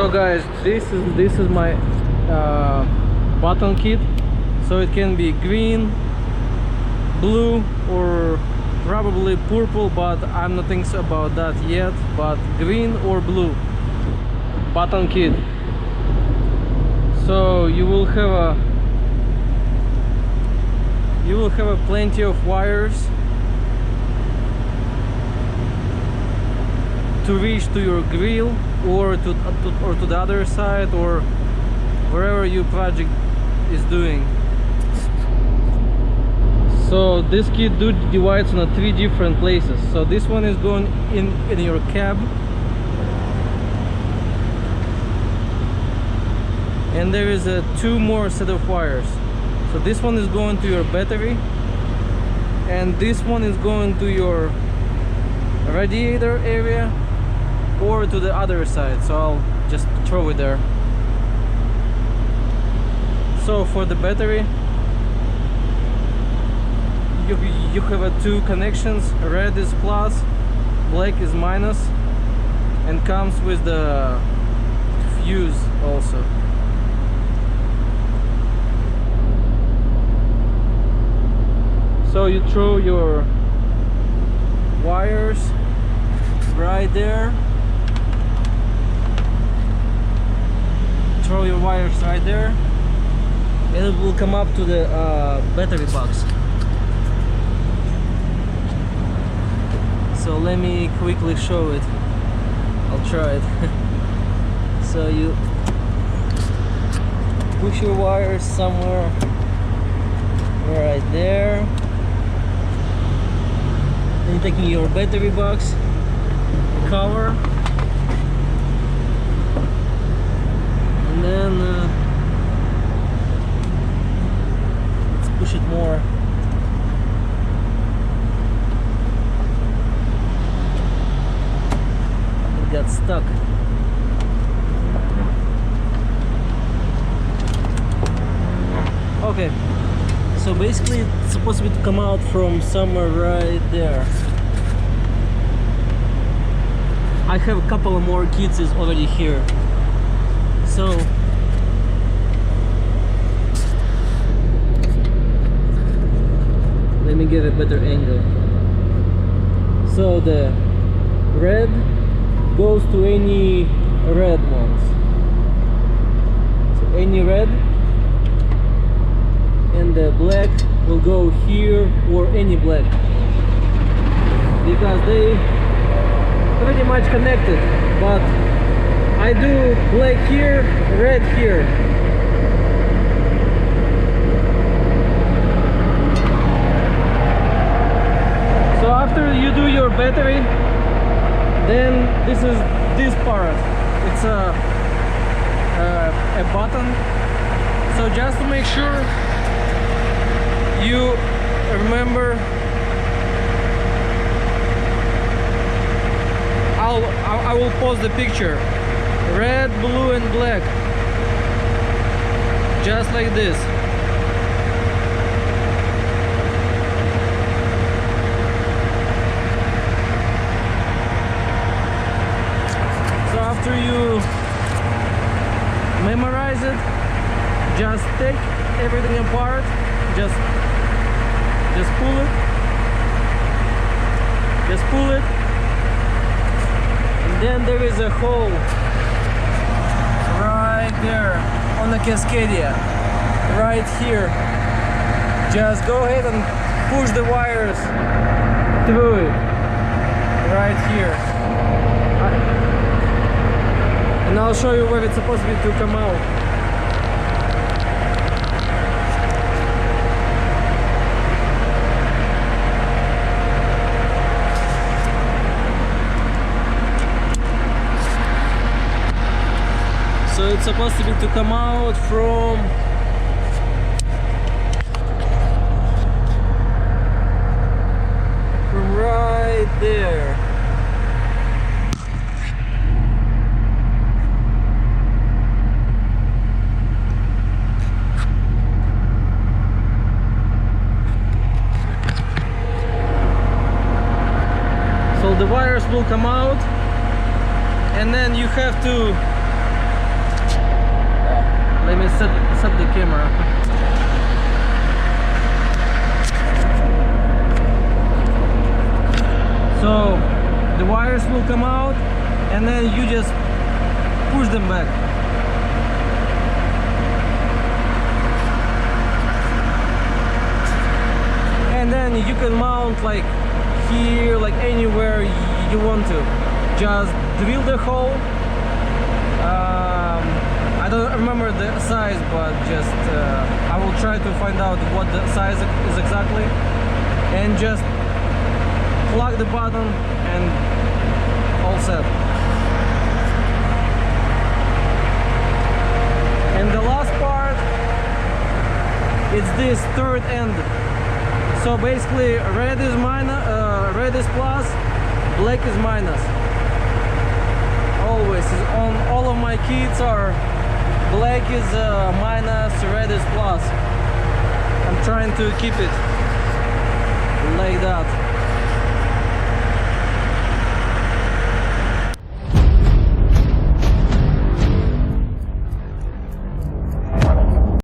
So guys, this is my button kit. So it can be green, blue, or probably purple, but I'm not thinking about that yet. But green or blue button kit. So you will have a plenty of wires to reach to your grill, or to the other side, or wherever your project is doing. So this kit divides on 3 different places. So this one is going in your cab, and there is 2 more set of wires. So this one is going to your battery, and this one is going to your radiator area, or to the other side. So I'll just throw it there. So for the battery, you have 2 connections. Red is plus, black is minus, and comes with the fuse also. So you throw your wires right there. Throw your wires right there, and it will come up to the battery box. So let me quickly show it. I'll try it. So you push your wires somewhere right there. Then taking your battery box cover, and then let's push it more. It got stuck. Okay, so basically it's supposed to come out from somewhere right there. I have a couple of more kits is already here. So let me give a better angle. So the red goes to any red ones. So any red, and the black will go here, or any black, because they pretty much connected. But I do black here, red here. So after you do your battery, then this is this part. It's a button. So just to make sure you remember, I will pause the picture. Red, blue, and black, just like this. So after you memorize it, just take everything apart, just pull it, and then there is a hole right there on the Cascadia, right here. Just go ahead and push the wires through it right here, and I'll show you where it's supposed to come out. So it's supposed to come out from right there. So the wires will come out, and then you have to Let me set the camera. So the wires will come out and then you just push them back. And then you can mount like here, like anywhere you want to. Just drill the hole. I don't remember the size, but just I will try to find out what the size is exactly, and just plug the button and all set. And the last part is this third end. So basically red is red is plus, black is minus. Always on all of my kits are black is minus, red is plus. I'm trying to keep it like that.